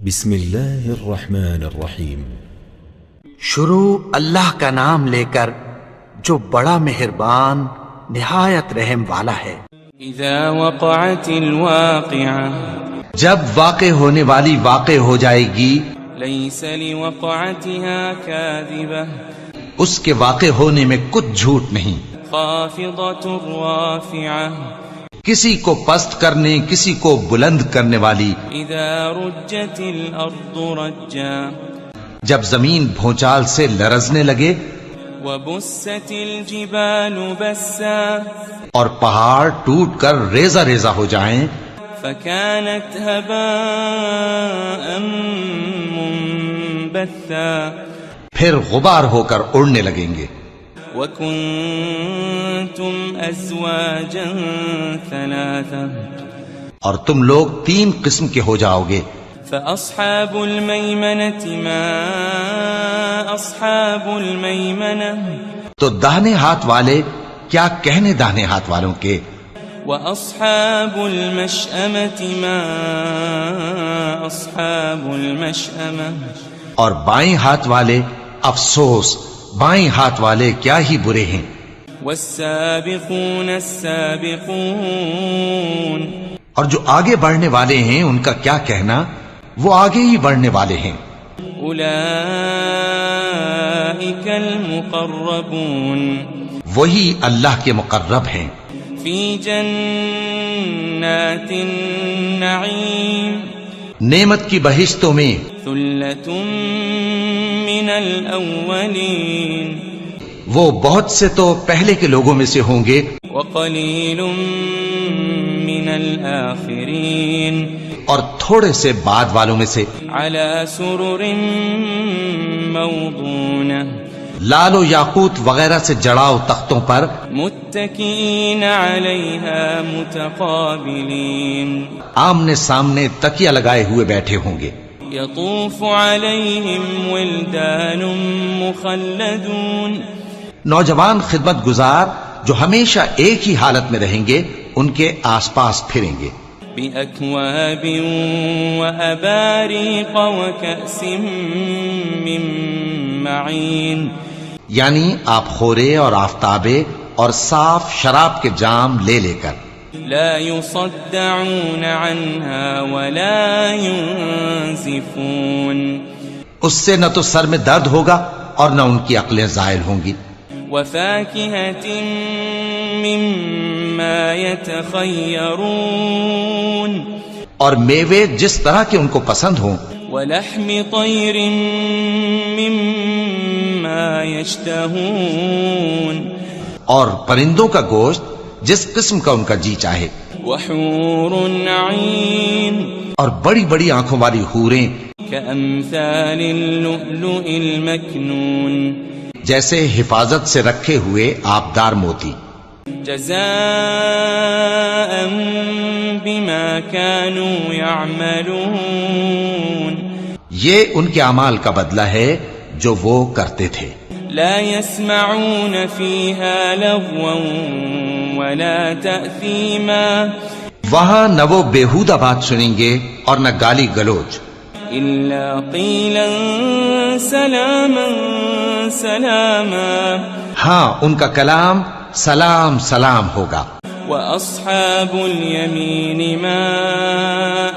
بسم اللہ الرحمن الرحیم۔ شروع اللہ کا نام لے کر جو بڑا مہربان نہایت رحم والا ہے۔ اذا وقعت الواقعة، جب واقع ہونے والی واقع ہو جائے گی، ليس لوقعتها كاذبة، اس کے واقع ہونے میں کچھ جھوٹ نہیں، خافضة رافعة، کسی کو پست کرنے کسی کو بلند کرنے والی۔ اذا رجت الارض رجا، جب زمین بھونچال سے لرزنے لگے، وبست الجبال بسا، اور پہاڑ ٹوٹ کر ریزہ ریزہ ہو جائیں، فكانت هباء منبثا، پھر غبار ہو کر اڑنے لگیں گے۔ وكنتم ازواجا ثلاثا، اور تم لوگ 3 قسم کے ہو جاؤ گے۔ فأصحاب الميمنة ما أصحاب الميمنة، تو داہنے ہاتھ والے کیا کہنے داہنے ہاتھ والوں کے، وأصحاب المشأمة ما أصحاب المشأمة، اور بائیں ہاتھ والے افسوس بائیں ہاتھ والے کیا ہی برے ہیں۔ والسابقون السابقون، اور جو آگے بڑھنے والے ہیں ان کا کیا کہنا، وہ آگے ہی بڑھنے والے ہیں۔ أولئك المقربون، وہی اللہ کے مقرب ہیں، في جنات النعيم، نعمت کی بہشتوں میں۔ ثلة من الأولين، وہ بہت سے تو پہلے کے لوگوں میں سے ہوں گے، وقليل من الآخرين، اور تھوڑے سے بعد والوں میں سے۔ على سرر موضونة، لال و یاقوت وغیرہ سے جڑاؤ تختوں پر، متكئين عليها متقابلين، آمنے سامنے تکیہ لگائے ہوئے بیٹھے ہوں گے۔ يطوف عليهم ولدان مخلدون، نوجوان خدمت گزار جو ہمیشہ ایک ہی حالت میں رہیں گے ان کے آس پاس پھریں گے۔ بأكواب وأباريق وكأس من معين، یعنی آپ خورے اور آفتابے اور صاف شراب کے جام لے لے کر۔ لا يصدعون عنها ولا ينزفون، اس سے نہ تو سر میں درد ہوگا اور نہ ان کی عقلیں زائل ہوں گی۔ وفاكهة مما يتخيرون، اور میوے جس طرح کے ان کو پسند ہوں، ولحم طير مما يشتهون، اور پرندوں کا گوشت جس قسم کا ان کا جی چاہے، وحور عين، اور بڑی بڑی آنکھوں والی حوریں كأمثال اللؤلؤ المكنون، جیسے حفاظت سے رکھے ہوئے آبدار موتی۔ جزاء بما كانوا يعملون، یہ ان کے اعمال کا بدلہ ہے جو وہ کرتے تھے۔ لا يسمعون فيها لغوا ولا تأثيما، وہاں نہ وہ بیہودہ بات سنیں گے اور نہ گالی گلوچ، إلا قيلا سلاما سلاما، ہاں ان کا کلام سلام سلام ہوگا۔ وأصحاب اليمين ما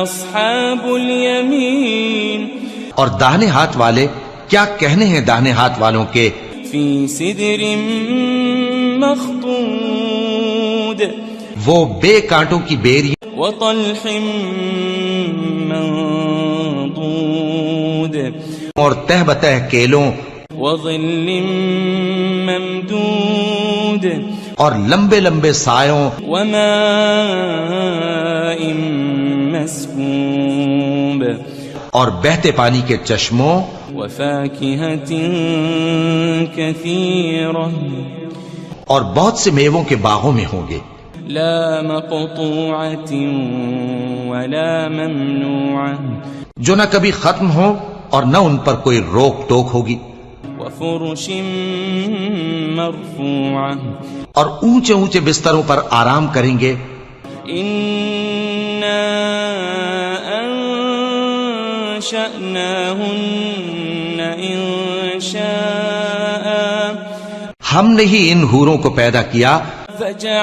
أصحاب اليمين، اور داہنے ہاتھ والے کیا کہنے ہیں داہنے ہاتھ والوں کے، في سدر مخضود، وہ بے کانٹوں کی بیری وطلح منضود، اور تہ بتہ کیلوں وظل ممدود، اور لمبے لمبے سایوں وماء مسكوب، اور بہتے پانی کے چشموں، وفاكهة كثيرة، اور بہت سے میووں کے باغوں میں ہوں گے، لا مقطوعة ولا ممنوعة، جو نہ کبھی ختم ہو اور نہ ان پر کوئی روک ٹوک ہوگی، وفرش مرفوعة، اور اونچے اونچے بستروں پر آرام کریں گے۔ أنشأناهن إنشاء ہم نے ہی ان حوروں کو پیدا کیا فجعلناهن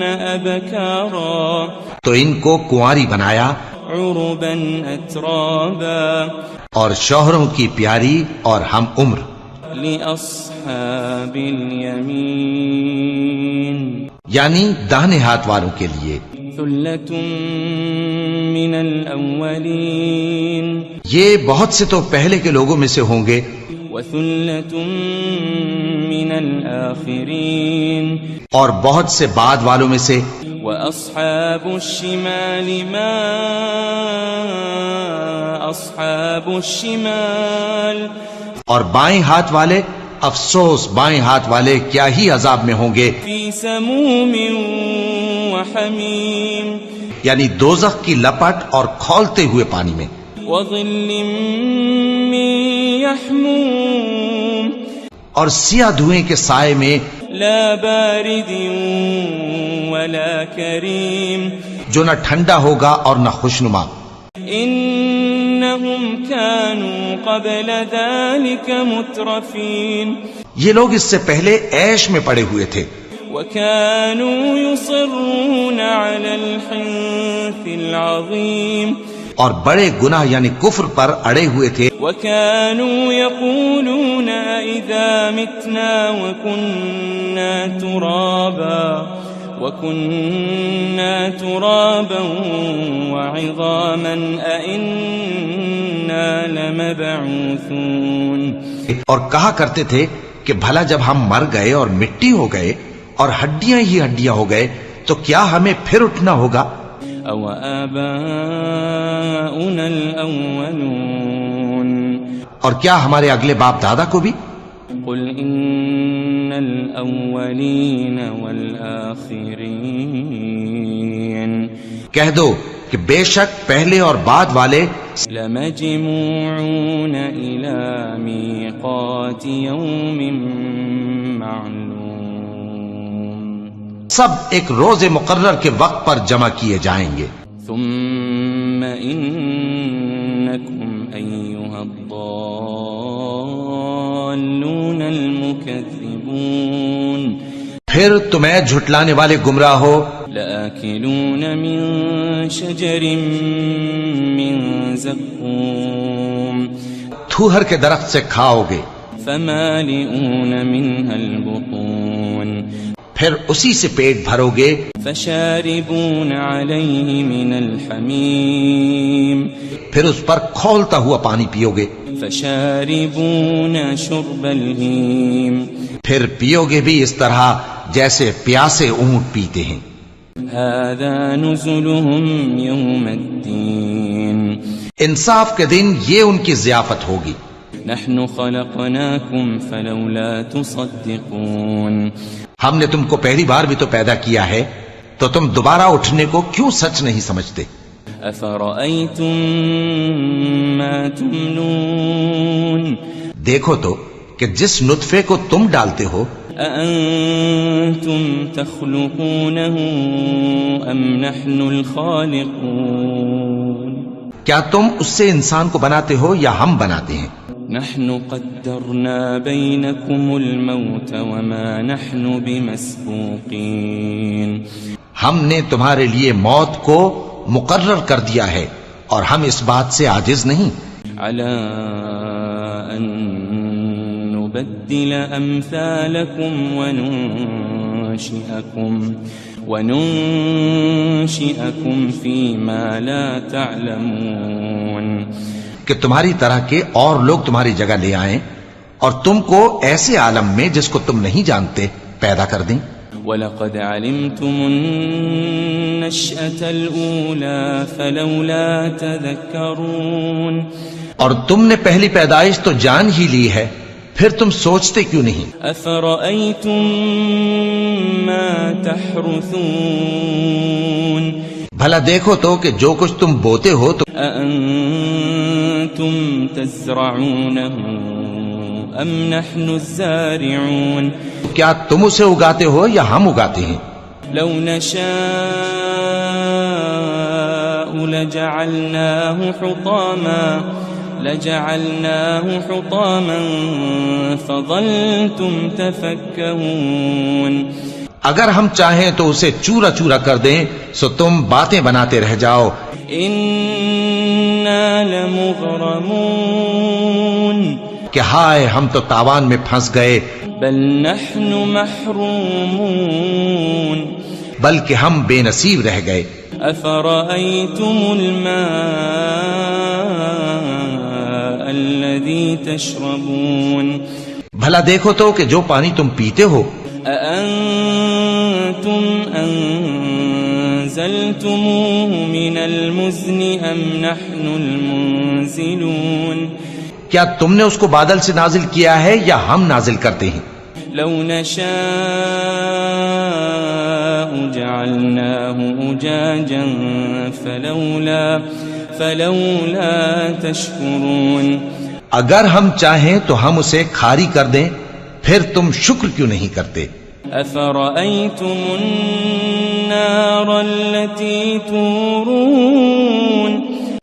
أبكارا تو ان کو کنواری بنایا عربا أترابا اور شوہروں کی پیاری اور ہم عمر لأصحاب اليمين یعنی داہنے ہاتھ والوں کے لیے ثلة من الأولين یہ بہت سے تو پہلے کے لوگوں میں سے ہوں گے وثلة من الآخرين اور بہت سے بعد والوں میں سے وأصحاب الشمال ما أصحاب الشمال اور بائیں ہاتھ والے افسوس بائیں ہاتھ والے کیا ہی عذاب میں ہوں گے في سموم وحميم یعنی دوزخ کی لپٹ اور کھولتے ہوئے پانی میں وظل من يحموم اور سیاہ دھوئیں کے سائے میں لا بارد ولا كريم جو نہ ٹھنڈا ہوگا اور نہ خوشنما إنهم كانوا قبل ذلك مترفين یہ لوگ اس سے پہلے عیش میں پڑے ہوئے تھے وكانوا يصرون على الحنث العظيم اور بڑے گناہ یعنی کفر پر اڑے ہوئے تھے وكانوا يقولون إذا متنا وكنا ترابا وعظاما أئنا لمبعوثون اور کہا کرتے تھے کہ بھلا جب ہم مر گئے اور مٹی ہو گئے اور ہڈیاں ہی ہڈیاں ہو گئے تو کیا ہمیں پھر اٹھنا ہوگا أو آباؤنا الأولون اور کیا ہمارے اگلے باپ دادا کو بھی قل إن الأولين والآخرين کہہ دو کہ بے شک پہلے اور بعد والے لمجموعون إلى ميقات يوم معلوم سب ایک روز مقرر کے وقت پر جمع کیے جائیں گے ثم إنكم أيها الضالون المكذبون پھر تمہیں جھٹلانے والے گمراہ ہو لآكلون من شجر من زقوم تھوہر کے درخت سے کھاؤ گے فمالئون منها البطون پھر اسی سے پیٹ بھرو گے فشاربون عليه من الحميم پھر اس پر کھولتا ہوا پانی پیو گے فشاربون شرب الهيم پھر پیو گے بھی اس طرح جیسے پیاسے اونٹ پیتے ہیں هذا نزلهم يوم الدين انصاف کے دن یہ ان کی ضیافت ہوگی نحن خلقناكم فلولا تصدقون ہم نے تم کو پہلی بار بھی تو پیدا کیا ہے تو تم دوبارہ اٹھنے کو کیوں سچ نہیں سمجھتے أفرأيتم ما تمنون دیکھو تو کہ جس نطفے کو تم ڈالتے ہو أأنتم تخلقونه أم نحن الخالقون کیا تم اس سے انسان کو بناتے ہو یا ہم بناتے ہیں نحن قدرنا بينكم الموت وما نحن بمسبوقين ہم نے تمہارے لیے موت کو مقرر کر دیا ہے اور ہم اس بات سے عاجز نہیں على أن نبدل أمثالكم وننشئكم فيما لا تعلمون کہ تمہاری طرح کے اور لوگ تمہاری جگہ لے آئیں اور تم کو ایسے عالم میں جس کو تم نہیں جانتے پیدا کر دیں وَلَقَدْ عَلِمْتُمُ النَّشْأَةَ الْأُولَى فَلَوْلَا تَذَكَّرُونَ اور تم نے پہلی پیدائش تو جان ہی لی ہے پھر تم سوچتے کیوں نہیں أَفَرَأَيْتُم مَّا تَحْرُثُونَ بھلا دیکھو تو کہ جو کچھ تم بوتے ہو تو أَأَنتُمْ تَزْرَعُونَهُ أَمْ نَحْنُ الزَّارِعُونَ کیا تم اسے اگاتے ہو یا ہم اگاتے ہیں لو نشاء لجعلناه حطاما فظلتم تفكهون اگر ہم چاہیں تو اسے چورا چورا کر دیں سو تم باتیں بناتے رہ جاؤ. إنا لمغرمون کہ ہائے ہم تو تاوان میں پھنس گئے. بل نحن محرومون بلکہ ہم بے نصیب رہ گئے. أفرأيتم الماء الذي تشربون بھلا دیکھو تو کہ جو پانی تم پیتے ہو أأنتم أنزلتموه من المزن أم نحن المنزلون کیا تم نے اس کو بادل سے نازل کیا ہے یا ہم نازل کرتے ہیں؟ لو نشاء جعلناه أجاجا فلولا تشكرون اگر ہم چاہیں تو ہم اسے کھاری کر دیں پھر تم شکر کیوں نہیں کرتے؟ أفرأيتم النار التي تورون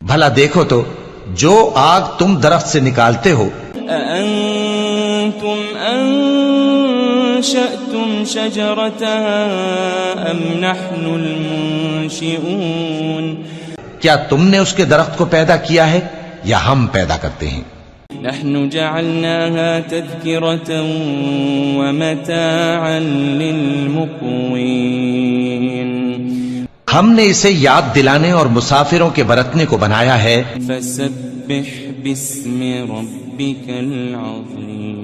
بھلا دیکھو تو جو آگ تم درخت سے نکالتے ہو أأنتم أنشأتم شجرتها أم نحن المنشئون کیا تم نے اس کے درخت کو پیدا کیا ہے یا ہم پیدا کرتے ہیں؟ نحن جعلناها تذكرة ومتاعا للمقوين ہم نے اسے یاد دلانے اور مسافروں کے برتنے کو بنایا ہے. فسبح باسم ربك العظيم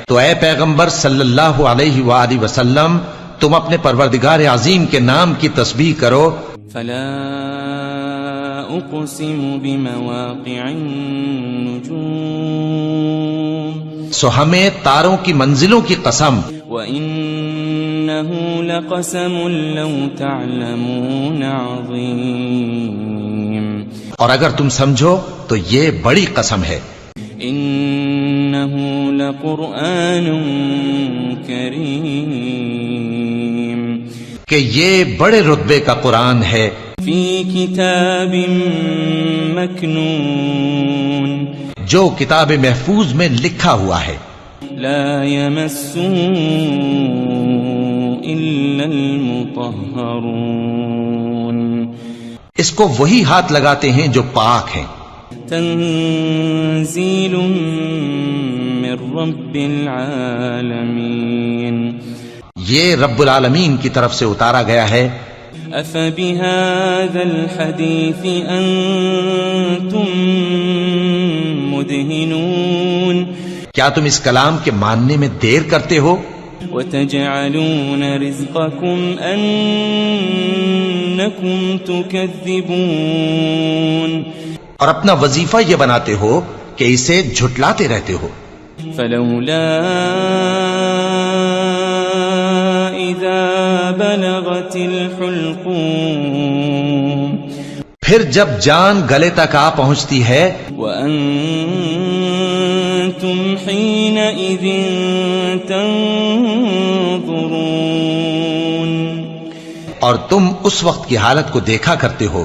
تو اے پیغمبر صلی اللہ علیہ وآلہ وسلم تم اپنے پروردگار عظیم کے نام کی تسبیح کرو. فلا أقسم بمواقع النجوم سو ہمیں تاروں کی منزلوں کی قسم. وإنه لقسم لو تعلمون عظيم اور اگر تم سمجھو تو یہ بڑی قسم ہے. إنه لقرآن كريم کہ یہ بڑے رتبے کا قرآن ہے. في كتاب مكنون جو کتاب محفوظ میں لکھا ہوا ہے. لا يمسه إلا المطهرون اس کو وہی ہاتھ لگاتے ہیں جو پاک ہیں. تنزيل من رب العالمين یہ رب العالمین کی طرف سے اتارا گیا ہے. أفبهذا الحديث أنتم مدهنون کیا تم اس کلام کے ماننے میں دیر کرتے ہو؟ وتجعلون رزقكم أنكم تكذبون اور اپنا وظیفہ یہ بناتے ہو کہ اسے جھٹلاتے رہتے ہو. فلولا إذا بلغت الحلقوم پھر جب جان گلے تک آ پہنچتی ہے وأنتم حينئذ تنظرون اور تم اس وقت کی حالت کو دیکھا کرتے ہو.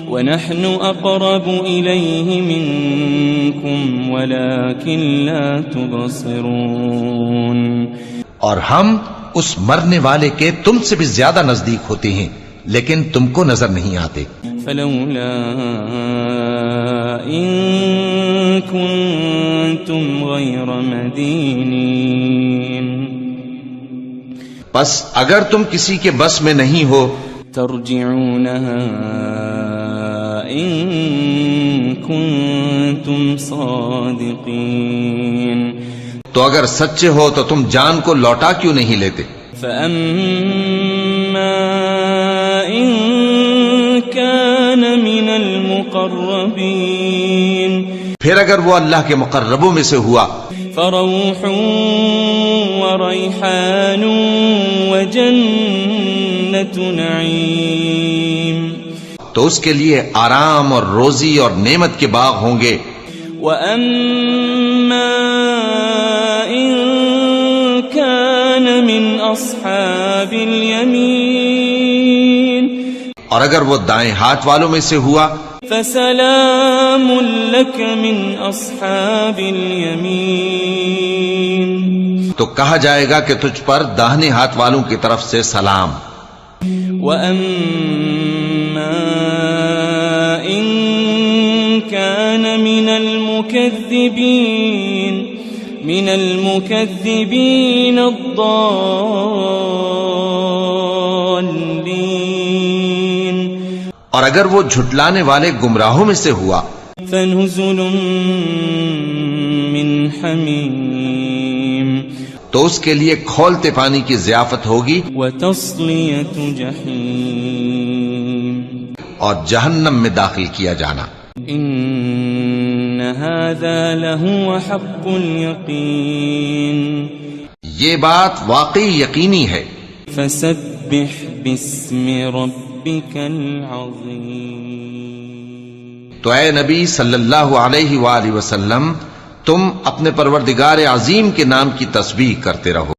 ونحن أقرب إليه منكم ولكن لا تبصرون اور ہم اس مرنے والے کے تم سے بھی زیادہ نزدیک ہوتے ہیں لیکن تم کو نظر نہیں آتے. فلولا إن كنتم غير مدينين بس اگر تم کسی کے بس میں نہیں ہو ترجعونها إن كنتم صادقين تو اگر سچے ہو تو تم جان کو لوٹا کیوں نہیں لیتے؟ فأما إن كان من المقربين پھر اگر وہ اللہ کے مقربوں میں سے ہوا فروح وريحان وجنة نعيم تو اس کے لیے آرام اور روزی اور نعمت کے باغ ہوں گے. وأما إن كان من أصحاب اليمين اور اگر وہ دائیں ہاتھ والوں میں سے ہوا فسلام لك من أصحاب اليمين تو کہا جائے گا کہ تجھ پر داہنے ہاتھ والوں کی طرف سے سلام. وأما إن كان من المكذبين الضالين اور اگر وہ جھٹلانے والے گمراہوں میں سے ہوا فنزل من حمیم تو اس کے لیے کھولتے پانی کی ضیافت ہوگی وتصلیۃ جحیم اور جہنم میں داخل کیا جانا. ان هذا لهو حق اليقین یہ بات واقعی یقینی ہے. فسبح باسم ربك العظیم تو اے نبی صلی اللہ علیہ وآلہ وسلم تم اپنے پروردگار عظیم کے نام کی تسبیح کرتے رہو.